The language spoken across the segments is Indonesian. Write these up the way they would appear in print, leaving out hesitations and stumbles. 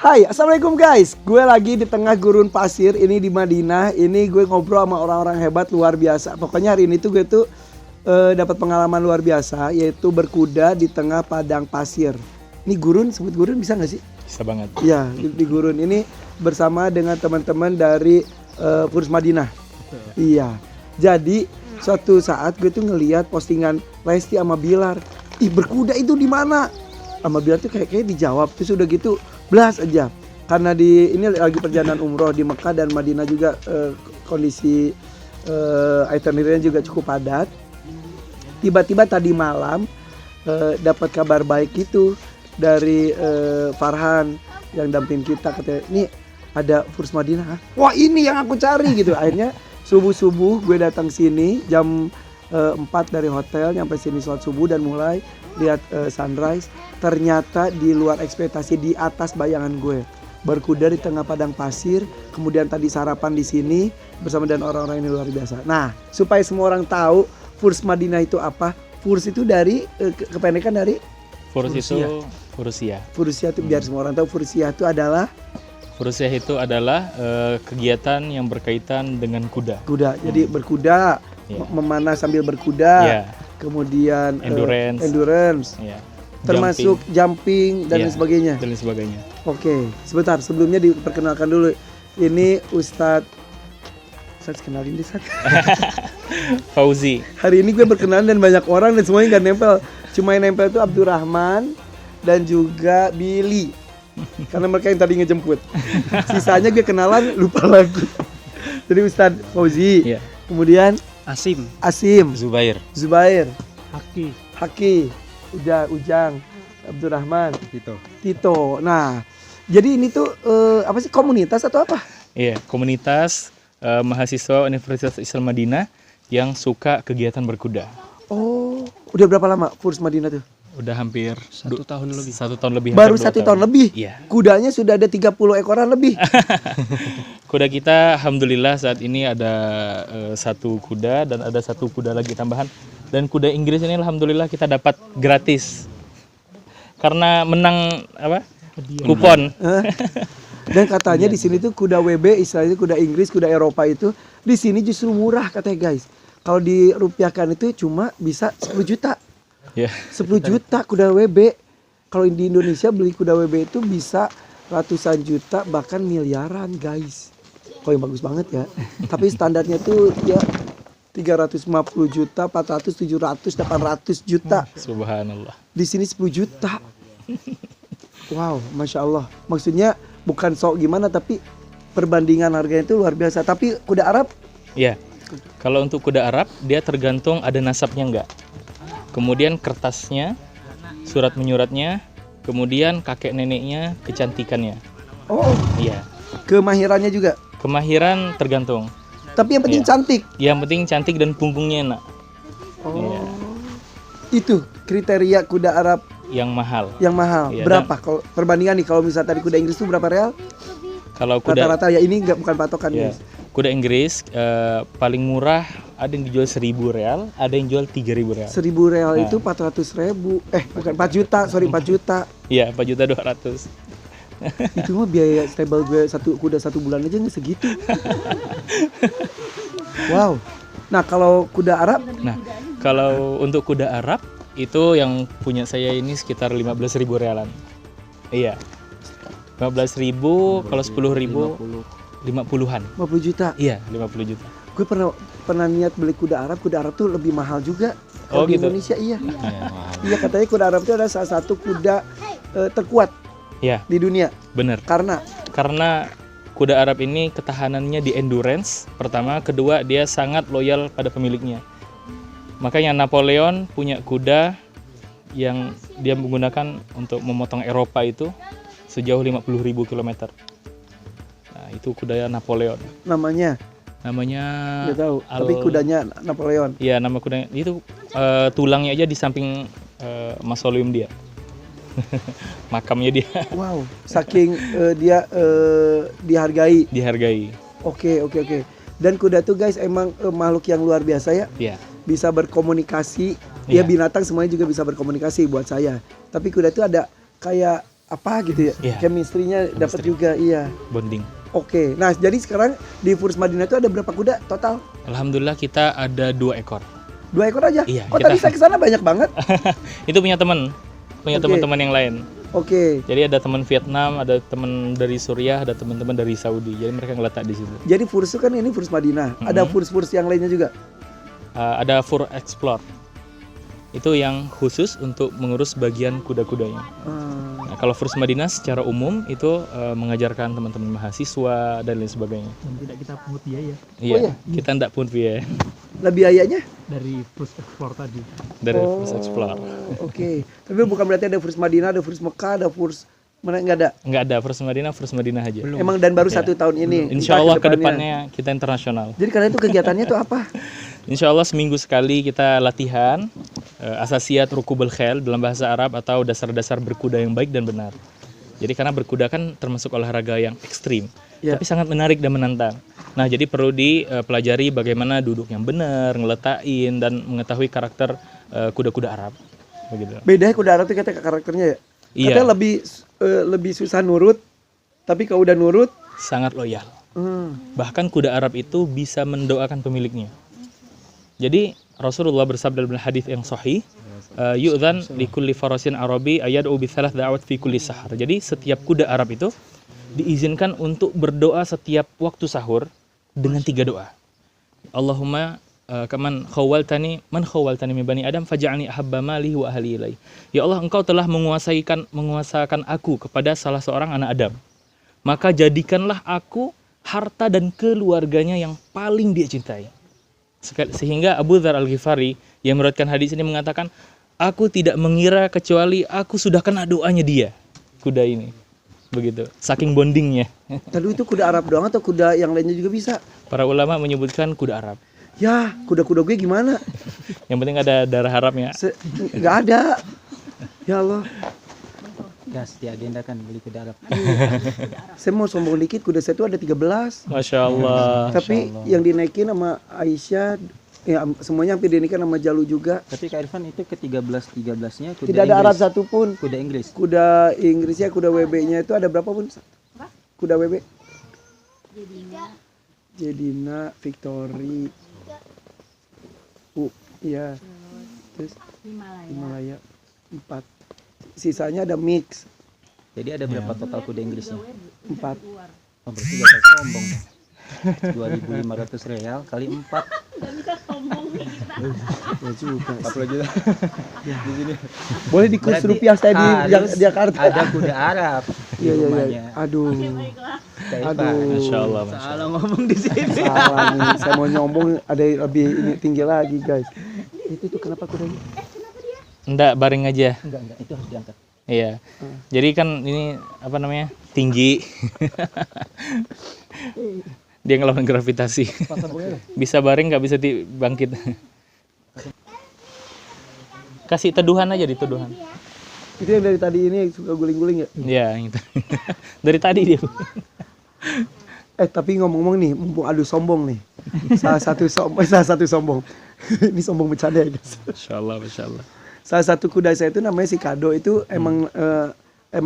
Hai, assalamualaikum guys. Gue lagi di tengah gurun pasir ini di Madinah. Ini gue ngobrol sama orang-orang hebat luar biasa. Pokoknya hari ini tuh gue tuh dapat pengalaman luar biasa, yaitu berkuda di tengah padang pasir. Ini gurun, sebut gurun bisa nggak sih? Bisa banget. Iya, di gurun ini bersama dengan teman-teman dari Furs Madinah. Iya. Jadi suatu saat gue tuh ngelihat postingan Lesti sama Bilar. Ih, berkuda itu di mana? Sama Bilar tuh kayak dijawab. Terus udah gitu belas aja. Karena di ini lagi perjalanan umroh di Mekah dan Madinah juga kondisi itinerary juga cukup padat. Tiba-tiba tadi malam dapat kabar baik itu dari Farhan yang dampingin kita, katanya, "Nih ada Furs Madinah." Wah, ini yang aku cari gitu. Akhirnya subuh-subuh gue datang sini jam 4 dari hotel, nyampe sini sholat subuh dan mulai lihat sunrise. Ternyata di luar ekspektasi, di atas bayangan gue. Berkuda di tengah padang pasir, kemudian tadi sarapan di sini bersama dengan orang-orang ini luar biasa. Nah, supaya semua orang tahu Furs Madinah itu apa? Furs itu dari kependekan dari Furs itu Fursia. Fursia itu biar semua orang tahu, Fursia itu adalah Kegiatan yang berkaitan dengan kuda. kuda. Jadi berkuda, memanah sambil berkuda. Yeah. Kemudian endurance. Yeah. Termasuk jumping dan lain sebagainya. Dan lain sebagainya. Oke, sebentar sebelumnya diperkenalkan dulu. Ini Ustadz kenalin deh Ustadz. Fauzi. Hari ini gue berkenalan dan banyak orang dan semuanya nggak nempel. Cuma yang nempel itu Abdurrahman dan juga Billy. Karena mereka yang tadi ngejemput. Sisanya gue kenalan lupa lagi. Jadi Ustadz Fauzi. Kemudian Asim. Zubair. Haki. Ujang, Abdurrahman, Tito. Nah, jadi ini tuh apa sih, komunitas atau apa? Iya, komunitas mahasiswa Universitas Islam Madinah yang suka kegiatan berkuda. Oh, udah berapa lama Furs Madinah tuh? Udah hampir 1 tahun lebih. 1 tahun lebih. Baru 1 tahun lebih? Iya. Kudanya sudah ada 30 ekoran lebih. Kuda kita alhamdulillah saat ini ada 1 kuda dan ada 1 kuda lagi tambahan. Dan kuda Inggris ini alhamdulillah kita dapat gratis. Karena menang kupon. Dan katanya di sini tuh kuda WB, istilahnya kuda Inggris, kuda Eropa itu di sini justru murah katanya guys. Kalau dirupiahkan itu cuma bisa 10 juta. 10 juta kuda WB. Kalau di Indonesia beli kuda WB itu bisa ratusan juta bahkan miliaran guys. Yang bagus banget ya. Tapi standarnya tuh ya 350 juta, 400, 700, 800 juta. Subhanallah. Di sini 10 juta. Wow, Masya Allah. Maksudnya bukan sok gimana, tapi perbandingan harganya itu luar biasa. Tapi kuda Arab? Iya. Kalau untuk kuda Arab, dia tergantung ada nasabnya enggak. Kemudian kertasnya, surat menyuratnya, kemudian kakek neneknya, kecantikannya. Oh. Iya. Kemahirannya juga? Kemahiran tergantung. Tapi yang penting cantik? Yang penting cantik dan punggungnya enak. Oh. Iya. Itu kriteria kuda Arab yang mahal. Iya, berapa? Kalau perbandingan nih, kalau misalnya tadi kuda Inggris itu berapa real? Kalau kuda rata-rata ya, ini bukan patokan guys. Kuda Inggris paling murah ada yang dijual 1.000 real, ada yang jual 3.000 real. 1.000 real itu 400.000. Bukan 4 juta, sorry 4 juta. Iya, 4.200.000. Itu mah biaya stable gue kuda 1 bulan aja nggak segitu. Wow. Nah, kalau kuda Arab? Nah, kalau untuk kuda Arab itu yang punya saya ini sekitar 15.000 realan. Iya. 15.000, kalau 10.000 50-an. 50 juta. Iya, 50 juta. Gue pernah niat beli kuda Arab. Kuda Arab tuh lebih mahal juga. Kalau di Indonesia iya. Iya, katanya kuda Arab itu adalah salah satu kuda terkuat di dunia. Bener. Karena kuda Arab ini ketahanannya di endurance pertama, kedua dia sangat loyal pada pemiliknya. Makanya Napoleon punya kuda yang dia menggunakan untuk memotong Eropa itu sejauh 50.000 km. Nah, itu kuda Napoleon. Namanya nggak tahu. Tapi kudanya Napoleon. Iya, nama kudanya itu tulangnya aja di samping mausoleum dia. Makamnya dia. Wow, saking dia dihargai. Oke. Dan kuda tuh guys emang makhluk yang luar biasa ya. Iya. Bisa berkomunikasi. Ya binatang semuanya juga bisa berkomunikasi buat saya. Tapi kuda tuh ada kayak apa gitu ya. Iya. Chemistry-nya dapat Chemistry. juga, iya. bonding. Oke. Nah, jadi sekarang di Furs Madinah itu ada berapa kuda total? Alhamdulillah kita ada 2 ekor. 2 ekor aja? Iya, Kok kita- tadi saya kesana banyak banget? Itu punya teman Oke. teman-teman yang lain. Oke. Jadi ada teman Vietnam, ada teman dari Suriah, ada teman-teman dari Saudi. Jadi mereka ngeletak di situ. Jadi Furs itu kan ini Furs Madinah. Ada Furs-Furs yang lainnya juga? Ada Fur Explore. Itu yang khusus untuk mengurus bagian kuda-kudanya. Hmm. Nah, kalau Furs Madinah secara umum itu mengajarkan teman-teman mahasiswa dan lain sebagainya. Dan tidak kita pungut biaya Iya, iya? kita enggak pun via Nah, biayanya? dari First Explore tadi. dari Furs Explore. Oke. Tapi bukan berarti ada Furs Madinah, ada Furs Mekah, ada Furs mana nggak ada. Enggak ada Furs Madinah aja. Emang dan baru Ya. 1 tahun ini. Insya Entah Allah ke depannya kita internasional. Jadi kalian itu kegiatannya tuh apa? Insya Allah seminggu sekali kita latihan asasiyat rukubul khel dalam bahasa Arab atau dasar-dasar berkuda yang baik dan benar. Jadi karena berkuda kan termasuk olahraga yang ekstrim, Ya. tapi sangat menarik dan menantang. Nah jadi perlu dipelajari bagaimana duduk yang benar, ngeletakin dan mengetahui karakter kuda-kuda Arab. Begitu. Beda ya kuda Arab tuh kata karakternya ya. Iya. Katanya lebih susah nurut, tapi kalau udah nurut, Sangat loyal. hmm, Bahkan kuda Arab itu bisa mendoakan pemiliknya. Jadi Rasulullah bersabda dalam hadis yang sahih, yu'dzan li kulli farasin arabi ayad'u bi thalath da'awat fi kulli sahar. Jadi setiap kuda Arab itu diizinkan untuk berdoa setiap waktu sahur dengan 3 doa. Allahumma man khawwaltani min bani Adam faj'alni ahabba mali wa ahli ilai. Ya Allah, Engkau telah menguasakan aku kepada salah seorang anak Adam. Maka jadikanlah aku harta dan keluarganya yang paling dia cintai. Sehingga Abu Dzar Al-Ghifari yang meriwayatkan hadis ini mengatakan, aku tidak mengira kecuali aku sudah kena doanya dia, kuda ini. Begitu, saking bondingnya. lalu itu kuda Arab doang atau kuda yang lainnya juga bisa? Para ulama menyebutkan kuda Arab. Ya, kuda-kuda gue gimana? Yang penting ada darah Arabnya. Nggak ada. Ya Allah, Gas di agenda kan beli kuda Arab. saya mau sombong dikit, kuda saya itu ada 13. Masya Allah. Tapi yang dinaikin sama Aisyah, ya semuanya hampir dinaikin sama Jalu juga. Tapi Kak Irfan itu ke 13-13-nya kuda Tidak ada Inggris. Arab satupun. Kuda Inggris. Kuda Inggrisnya, kuda WB-nya itu ada berapa pun? Kuda WB? Jedina, Victory. Iya. Terus Himalaya 4. Sisanya ada mix Jadi ada berapa total kuda Inggrisnya? 4. Oh, berarti gak usah sombong. 2.500 real kali 4. Ya juga. 40 juta. Boleh di kurs Berarti rupiah saya di harus Jakarta. Ada kuda Arab di Iya, iya, rumahnya. iya. Aduh. Kak Irfan. Aduh. Masya Allah. Masya Allah. Salah ngomong di sini. Salah nih. Saya mau nyombong ada lebih ini tinggi lagi, guys. Itu tuh kenapa kudanya? Enggak, baring aja. Enggak, itu harus diangkat. Iya. Jadi kan ini apa namanya? Tinggi. Dia ngelawan gravitasi. Bisa baring, nggak bisa dibangkit. Kasih teduhan aja di teduhan. Itu yang dari tadi ini suka guling-guling ya? Iya, gitu. Dari tadi dia. Tapi ngomong-ngomong nih, mumpung adu sombong nih. Salah satu sombong. Ini sombong bercanda ya, guys. Masya Allah, Masya Allah. Salah satu kuda saya itu namanya si Kado itu emang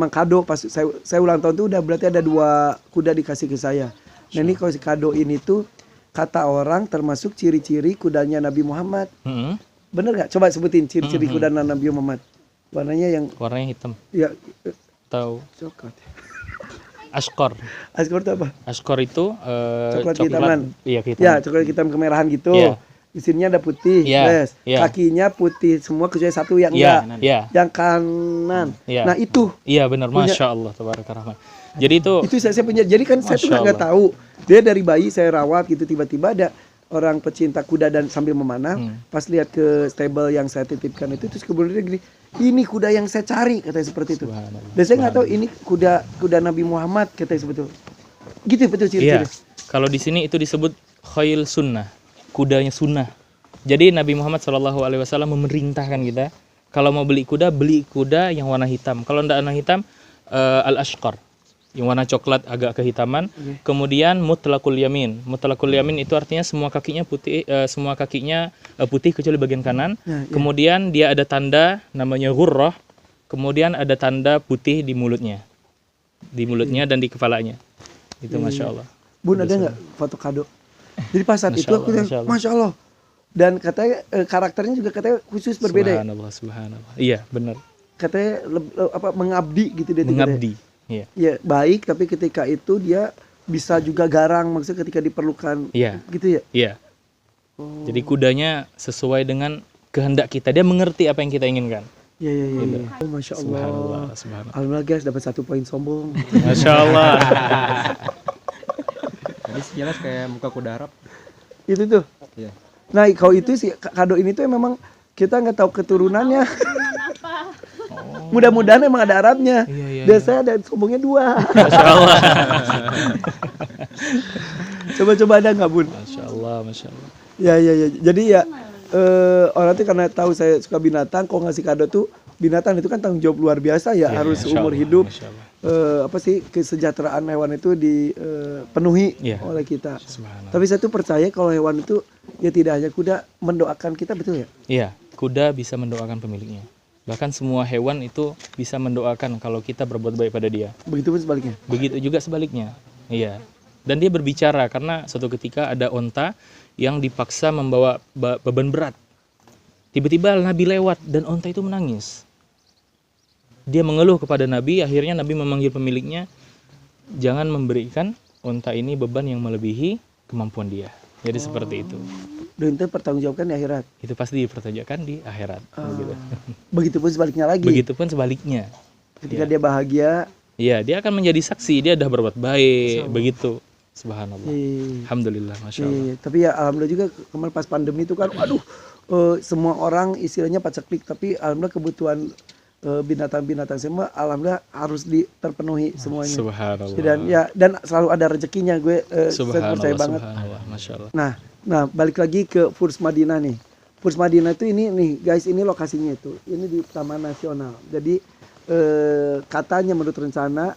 kado pas saya ulang tahun tuh udah berarti ada 2 kuda dikasih ke saya. Nah ini kalau si Kado ini tuh kata orang termasuk ciri-ciri kudanya Nabi Muhammad. Mm-mm. Bener nggak? Coba sebutin ciri-ciri kuda Nabi Muhammad. Warnanya yang Warnanya hitam. ya Tahu coklat. Ashkor. Ashkor itu apa? Ashkor itu Coklat kehitaman. Iya, kehitaman. Ya coklat hitam kemerahan gitu. Iya. Di sininya ada putih, Iya, yes. iya. Kakinya putih semua kecuali satu yang Iya, enggak. iya. Yang kanan. Iya. Nah itu Iya, benar. Punya- Masya Allah, tabaraka rahman. Jadi itu saya punya. Jadi kan saya tuh Masya nggak Allah. tahu. Dia dari bayi saya rawat gitu, tiba-tiba ada orang pecinta kuda dan sambil memanah. Pas lihat ke stable yang saya titipkan itu, terus kemudian dia gini, ini kuda yang saya cari, katanya seperti itu. Subhanallah. Dan saya nggak tahu ini kuda Nabi Muhammad, katanya sebetulnya. Gitu betul iya. ciri-ciri. Kalau di sini itu disebut khail sunnah, kudanya sunnah. Jadi Nabi Muhammad SAW memerintahkan kita kalau mau beli kuda yang warna hitam. Kalau tidak warna hitam, al-ashqar, yang warna coklat agak kehitaman. Kemudian mutlaqul yamin. Mutlaqul yamin itu artinya semua kakinya putih kecuali bagian kanan. Ya, ya. Kemudian dia ada tanda namanya ghurrah. kemudian ada tanda putih di mulutnya dan di kepalanya. Itu Masya Allah. Bun, ada nggak foto kado? Jadi pas saat itu aku bilang, Masya Allah. Dan katanya karakternya juga katanya khusus berbeda ya? Subhanallah. Iya, benar. Katanya mengabdi gitu dia. Mengabdi. Iya. Ya, baik, tapi ketika itu dia bisa juga garang, maksudnya ketika diperlukan. Iya. Gitu ya? Iya. Jadi kudanya sesuai dengan kehendak kita. Dia mengerti apa yang kita inginkan. Iya. Gitu. Oh, Masya Allah. Subhanallah. Alhamdulillah guys, dapat 1 poin sombong. Masya Allah. Jadi jelas kayak muka kuda Arab. Itu tuh. Iya. Nah, kalau itu sih kado ini tuh memang kita nggak tahu keturunannya. Mudah-mudahan emang ada Arabnya. Iya. Biasanya ada sombongnya 2. Masya Allah. Coba-coba ada nggak, Bun? Masya Allah. Ya. Jadi ya orang tuh karena tahu saya suka binatang, kok ngasih kado tuh binatang itu kan tanggung jawab luar biasa ya, harus Masya seumur Allah, hidup. Masya Allah. Kesejahteraan hewan itu dipenuhi oleh kita. Subhanallah. Tapi saya tuh percaya kalau hewan itu ya tidak hanya kuda mendoakan kita, betul ya? Iya, kuda bisa mendoakan pemiliknya. Bahkan semua hewan itu bisa mendoakan kalau kita berbuat baik pada dia. Begitupun sebaliknya. Begitu juga sebaliknya. Iya. Dan dia berbicara karena suatu ketika ada onta yang dipaksa membawa beban berat. Tiba-tiba Nabi lewat dan onta itu menangis. Dia mengeluh kepada Nabi, akhirnya Nabi memanggil pemiliknya, jangan memberikan onta ini beban yang melebihi kemampuan dia. Jadi seperti itu. Dan itu pertanggungjawabkan di akhirat. Itu pasti dipertanyakan di akhirat. Begitu. Begitupun sebaliknya lagi. Begitupun sebaliknya. Ketika dia bahagia, Iya, dia akan menjadi saksi, dia udah berbuat baik, begitu. Subhanallah. Alhamdulillah, Masya Allah. Tapi ya alhamdulillah juga kemarin pas pandemi itu kan, waduh, semua orang istilahnya paceklik, tapi alhamdulillah kebutuhan binatang-binatang semua alhamdulillah harus terpenuhi semuanya. Subhanallah. Dan selalu ada rezekinya, gue saya percaya banget. Subhanallah, Masya Allah. Nah balik lagi ke Furs Madinah nih. Furs Madinah itu ini nih guys, ini lokasinya itu. Ini di Taman Nasional. Jadi katanya menurut rencana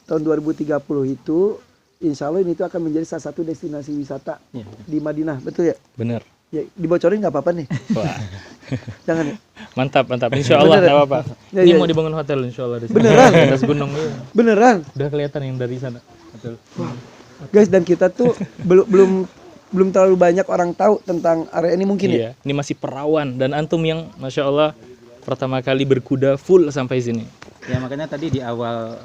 tahun 2030 itu insya Allah ini itu akan menjadi salah satu destinasi wisata di Madinah, betul ya? Bener. Ya, dibocorin nggak apa-apa nih. Wah. Jangan ya. Mantap. Insya Allah nggak apa-apa. Ya, Ini ya. mau dibangun hotel insya Allah di sini. Beneran? Di atas gunung ini. Beneran. Udah kelihatan yang dari sana. Betul. Guys, dan kita tuh belum terlalu banyak orang tahu tentang area ini mungkin ya. Iya. Ini masih perawan dan antum yang Masya Allah pertama kali berkuda full sampai sini. Ya makanya tadi di awal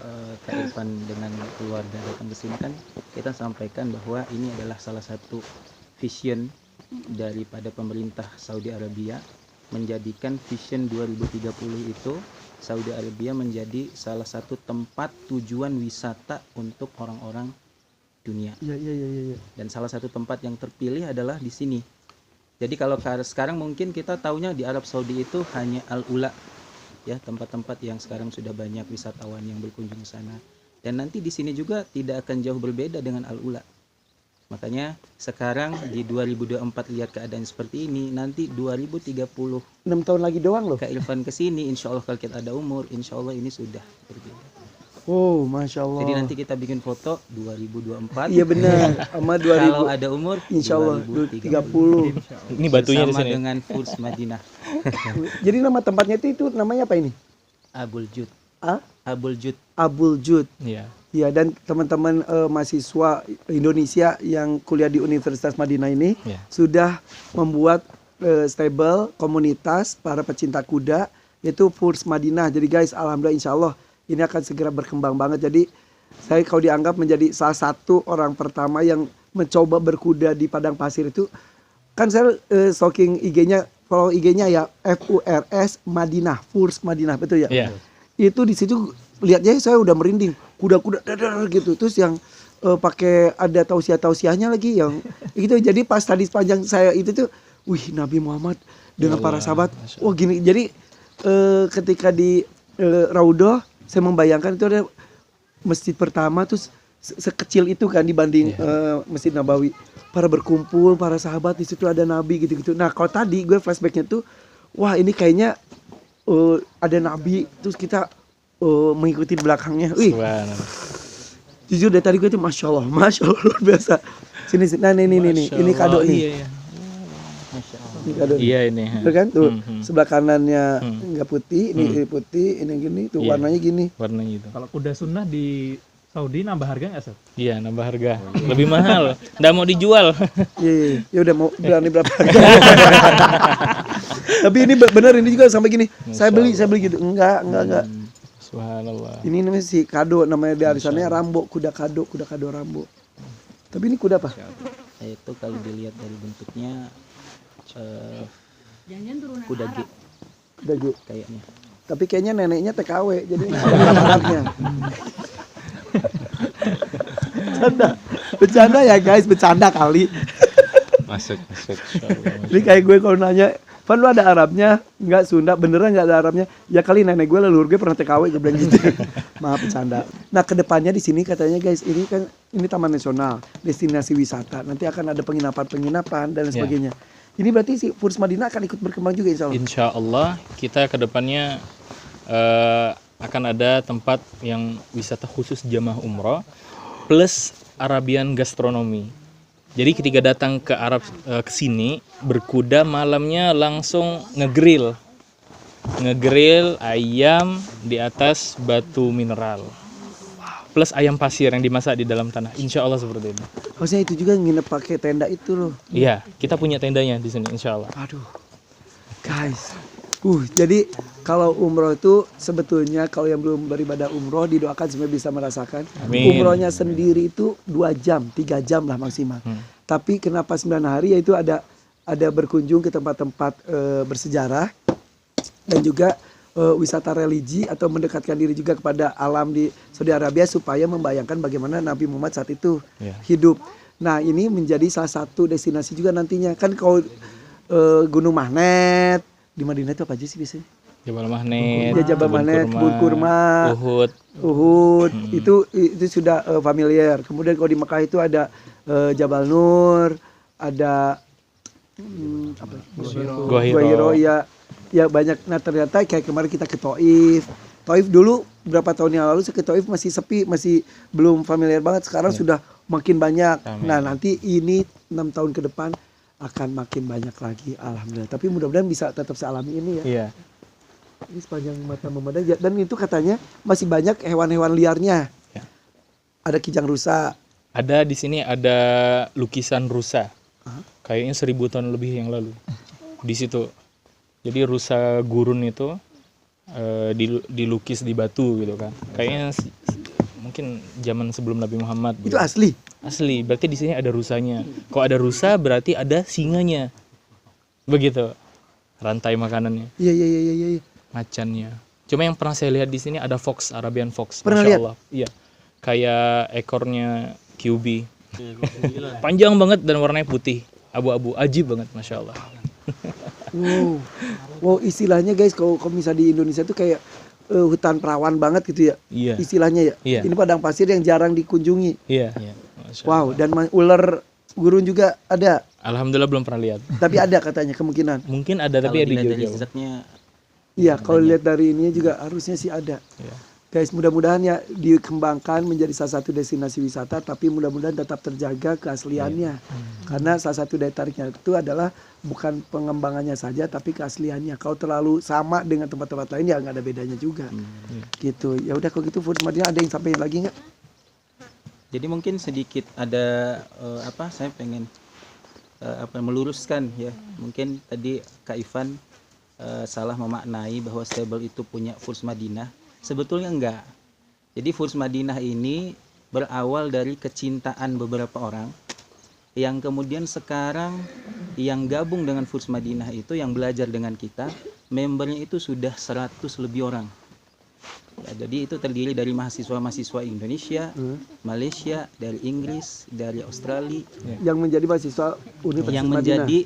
Kak Irfan dengan keluarga datang ke sini kan kita sampaikan bahwa ini adalah salah satu vision daripada pemerintah Saudi Arabia menjadikan vision 2030 itu Saudi Arabia menjadi salah satu tempat tujuan wisata untuk orang-orang dunia. Iya. Dan salah satu tempat yang terpilih adalah di sini. Jadi kalau sekarang mungkin kita taunya di Arab Saudi itu hanya Al-Ula, ya tempat-tempat yang sekarang sudah banyak wisatawan yang berkunjung ke sana. Dan nanti di sini juga tidak akan jauh berbeda dengan Al-Ula. Makanya sekarang di 2024 lihat keadaan seperti ini, nanti 2030 6 tahun lagi doang loh. Kak Irfan kesini, insya Allah kalau kita ada umur, insya Allah ini sudah berbeda. Oh, Masya Allah. Jadi nanti kita bikin foto 2024. Iya benar. Sama 2000. Kalau ada umur, Insya Allah 2030. Ini batunya di sama sini. dengan Furs Madinah. Jadi nama tempatnya itu namanya apa ini? Abul Jud. Abul Abul Jud. Jud. Iya. Ya, dan teman-teman mahasiswa Indonesia yang kuliah di Universitas Madinah ini sudah membuat stable komunitas para pecinta kuda, yaitu Furs Madinah. Jadi guys, alhamdulillah insya Allah ini akan segera berkembang banget. Jadi saya kalau dianggap menjadi salah satu orang pertama yang mencoba berkuda di padang pasir itu, kan saya stalking IG-nya, follow IG-nya ya, FURS Madinah, Furs Madinah, betul ya? Iya. Itu di situ lihatnya saya udah merinding, kuda-kuda dadar gitu, terus yang pakai ada tausiah-tausiahnya lagi yang gitu. Jadi pas tadi sepanjang saya itu tuh, wih, Nabi Muhammad dengan para sahabat, wah gini. Jadi ketika di Raudhah saya membayangkan itu ada masjid pertama terus sekecil itu kan dibanding Masjid Nabawi. Para berkumpul, para sahabat di situ ada Nabi gitu-gitu. Nah, kalau tadi gue flashbacknya tuh, wah ini kayaknya ada Nabi terus kita mengikuti di belakangnya. Wih. Jujur dari tadi gue tuh Masya Allah luar biasa. Sini. Nah ini kado nih. Iya. Masya Allah. Ini kado nih. Iya ini. Bener kan tuh Hmm. sebelah kanannya nggak putih, ini putih, ini gini, tuh Iya. warnanya gini. Warnanya gitu. Kalau kuda sunnah di Saudi nambah harga nggak, Seth? Iya, nambah harga. Lebih mahal. Nggak mau dijual. Iya, ya udah mau berani berapa? Tapi ini bener ini juga sampai gini. Saya beli gitu. Enggak. Subhanallah. Ini namanya si kado, namanya di arisannya Rambo, kuda kado Rambo. Tapi ini kuda apa? Itu kalau dilihat dari bentuknya kuda G Kuda G. kayaknya. Tapi kayaknya neneknya TKW, jadi ada Arabnya. Bercanda ya guys, bercanda kali. Masuk. Ini kayak gue kalau nanya, Van lu ada Arabnya? Enggak, Sunda, beneran nggak ada Arabnya? Ya kali nenek gue, leluhur gue pernah TKW, gue bilang gitu. Maaf bercanda. Nah kedepannya di sini katanya guys, ini kan ini taman nasional, destinasi wisata. Nanti akan ada penginapan dan sebagainya. Ini berarti si Furs Madinah akan ikut berkembang juga insya Allah. Insya Allah kita kedepannya akan ada tempat yang wisata khusus jamaah umroh plus Arabian gastronomi. Jadi ketika datang ke Arab ke sini berkuda, malamnya langsung ngegrill ayam di atas batu mineral plus ayam pasir yang dimasak di dalam tanah. Insya Allah seperti itu. Maksudnya itu juga nginep pakai tenda itu loh. Iya, kita punya tendanya di sini insya Allah. Aduh, guys. Jadi kalau umroh itu sebetulnya kalau yang belum beribadah umroh didoakan supaya bisa merasakan. Amin. Umrohnya sendiri itu 2 jam, 3 jam lah maksimal. Tapi kenapa 9 hari yaitu ada berkunjung ke tempat-tempat bersejarah dan juga wisata religi atau mendekatkan diri juga kepada alam di Saudi Arabia supaya membayangkan bagaimana Nabi Muhammad saat itu hidup. Nah ini menjadi salah satu destinasi juga nantinya. Kan kalau Gunung Mahnet di Madinah itu apa aja sih biasanya? Jabal Mahnet, Ya, Jabal Mahnet, kebun kurma, Uhud. itu sudah familiar. Kemudian kalau di Mekah itu ada Jabal Nur, ada Gua Hiro Hiro. ya banyak. Nah ternyata kayak kemarin kita ke Taif dulu berapa tahun yang lalu ke Taif masih sepi, masih belum familiar banget. Sekarang sudah makin banyak. Amin. Nah nanti ini 6 tahun ke depan akan makin banyak lagi, alhamdulillah. Tapi mudah-mudahan bisa tetap sealami ini ya. Iya. Ini sepanjang mata memandang dan itu katanya masih banyak hewan-hewan liarnya. Ya. Ada kijang rusa. Ada di sini ada lukisan rusa. Kayaknya 1000 tahun lebih yang lalu. Di situ. Jadi rusa gurun itu dilukis di batu gitu kan. Kayaknya mungkin zaman sebelum Nabi Muhammad. Itu asli. Asli. Berarti di sini ada rusanya. Kalau ada rusa berarti ada singanya. Begitu. Rantai makanannya, Iya. macannya. Cuma yang pernah saya lihat di sini ada fox, Arabian fox. Pernah Masya lihat? Allah. Iya. Kayak ekornya QB. Panjang banget dan warnanya putih, abu-abu, ajib banget, Masya Allah. Wow, istilahnya guys kalau misalnya di Indonesia tuh kayak hutan perawan banget gitu ya. Iya. Istilahnya ya. Iya. Ini padang pasir yang jarang dikunjungi. Iya. Masya Allah. Wow, dan ular gurun juga ada. Alhamdulillah belum pernah lihat. Tapi ada katanya kemungkinan. Mungkin ada tapi Kalau ya di dilihat dari jauh-jauh. zat-zatnya Iya, kalau lihat dari ini juga harusnya sih ada. Iya. Guys, mudah-mudahan ya dikembangkan menjadi salah satu destinasi wisata, tapi mudah-mudahan tetap terjaga keasliannya. Karena salah satu daya tariknya itu adalah bukan pengembangannya saja, tapi keasliannya. Kalau terlalu sama dengan tempat-tempat lain ya nggak ada bedanya juga. Gitu. Ya udah kalau gitu Furs Madinah ada yang sampaikan lagi nggak? Jadi mungkin sedikit ada saya pengen meluruskan ya. Mungkin tadi Kak Ivan salah memaknai bahwa Stable itu punya Furs Madinah. Sebetulnya enggak. Jadi Furs Madinah ini berawal dari kecintaan beberapa orang yang kemudian sekarang yang gabung dengan Furs Madinah itu yang belajar dengan kita, membernya itu sudah 100 lebih orang. Ya, jadi itu terdiri dari mahasiswa-mahasiswa Indonesia, Malaysia, dari Inggris, dari Australia, Yang menjadi mahasiswa Universitas yang Madinah. menjadi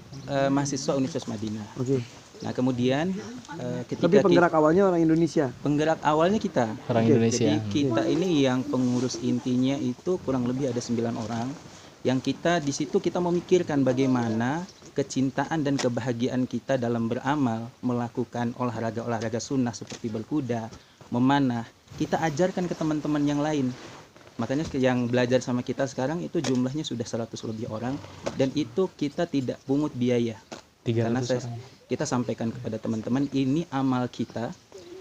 mahasiswa Universitas Madinah. Oke. Nah kemudian Tapi ketika penggerak awalnya orang Indonesia. penggerak awalnya kita, Orang Oke, Indonesia. jadi kita ini yang pengurus intinya itu kurang lebih ada 9 orang. Yang kita di situ kita memikirkan bagaimana kecintaan dan kebahagiaan kita dalam beramal, melakukan olahraga sunnah seperti berkuda, memanah, kita ajarkan ke teman-teman yang lain. Makanya yang belajar sama kita sekarang itu jumlahnya sudah 100 lebih orang, dan itu kita tidak pungut biaya. Karena 300 orang. kita sampaikan kepada teman-teman, ini amal kita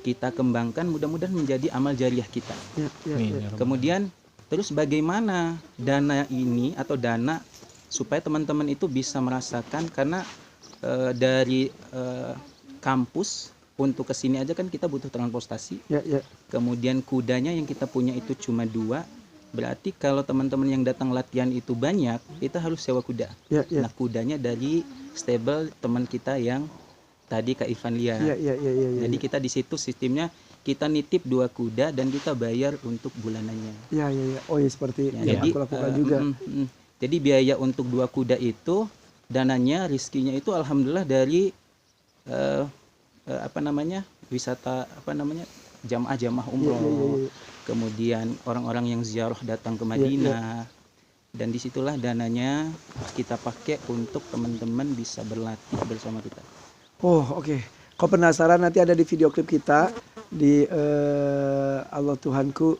kembangkan, mudah-mudahan menjadi amal jariah kita. Ya, ya, Amin, ya. ya Rabbal. Kemudian terus bagaimana dana ini atau dana supaya teman-teman itu bisa merasakan, karena dari kampus untuk kesini aja kan kita butuh transportasi. Ya, ya. Kemudian kudanya yang kita punya itu cuma 2. Berarti kalau teman-teman yang datang latihan itu banyak, kita harus sewa kuda. Ya, ya. Nah, kudanya dari stable teman kita yang tadi Kak Ivan lihat. Ya, ya, ya, ya, ya. Jadi kita di situ sistemnya kita nitip 2 kuda dan kita bayar untuk bulanannya. Ya, ya, ya. Oh ya, seperti Ya, yang aku lakukan juga. Jadi biaya untuk 2 kuda itu dananya, rizkinya itu alhamdulillah dari wisata jamaah umroh. Ya, ya, ya, ya. Kemudian orang-orang yang ziarah datang ke Madinah. Dan disitulah dananya kita pakai untuk teman-teman bisa berlatih bersama kita. Oh, oke. Kau penasaran, nanti ada di video klip kita di Allah Tuhanku,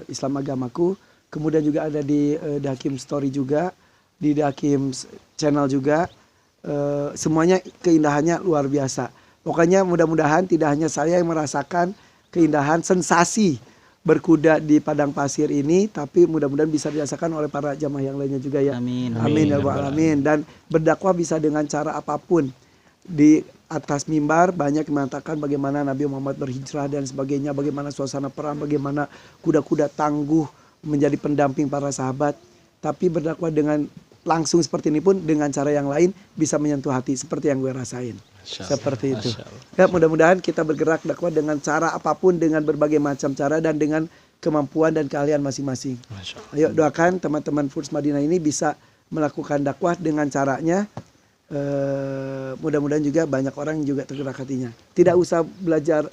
Islam Agamaku. Kemudian juga ada di Dakim Story juga, di Dakim Channel juga. Semuanya keindahannya luar biasa. Pokoknya mudah-mudahan tidak hanya saya yang merasakan keindahan sensasi berkuda di padang pasir ini, tapi mudah-mudahan bisa dirasakan oleh para jamaah yang lainnya juga ya. Amin. Amin ya Rabbal alamin. Dan berdakwah bisa dengan cara apapun. Di atas mimbar banyak yang mengatakan bagaimana Nabi Muhammad berhijrah dan sebagainya, bagaimana suasana perang, bagaimana kuda-kuda tangguh menjadi pendamping para sahabat. Tapi berdakwah dengan langsung seperti ini pun dengan cara yang lain bisa menyentuh hati seperti yang gue rasain. Seperti itu. Ya, mudah-mudahan kita bergerak dakwah dengan cara apapun, dengan berbagai macam cara dan dengan kemampuan dan keahlian masing-masing. Ayo doakan teman-teman Furs Madinah ini bisa melakukan dakwah dengan caranya. Mudah-mudahan juga banyak orang yang juga tergerak hatinya. Tidak usah belajar,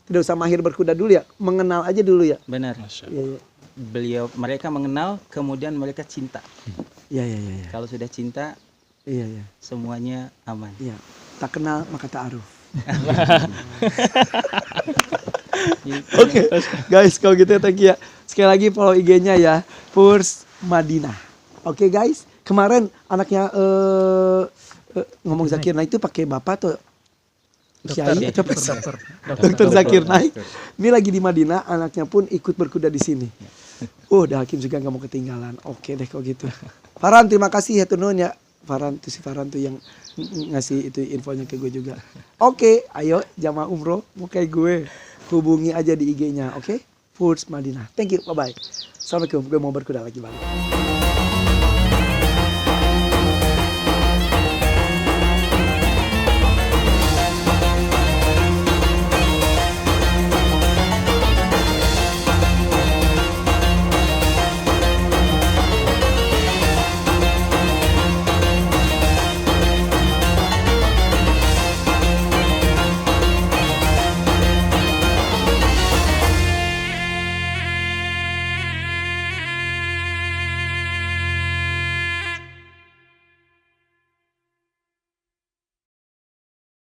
tidak usah mahir berkuda dulu ya, mengenal aja dulu ya. Benar. Ya, ya. Mereka mengenal, kemudian mereka cinta. Ya, ya, ya, ya. Kalau sudah cinta, Iya, ya. semuanya aman. Iya. Tak kenal maka ta'aruf. Oke, guys, kalau gitu thank you ya. Sekali lagi follow IG-nya ya, Furs Madinah. Oke, guys. Kemarin anaknya ngomong Zakir Naik itu pakai bapak tuh Kiai atau Dokter Zakir Naik. Ini lagi di Madinah, anaknya pun ikut berkuda di sini. Dah Hakim juga nggak mau ketinggalan. Oke deh kalau gitu. Farhan, terima kasih ya Tunun ya. Farhan tuh yang ngasih itu infonya ke gue juga. Oke, ayo jamaah umroh mau kayak gue, hubungi aja di IG-nya. Oke, Furs Madinah. Thank you, bye bye. Assalamualaikum. Gue mau berkuda lagi bang.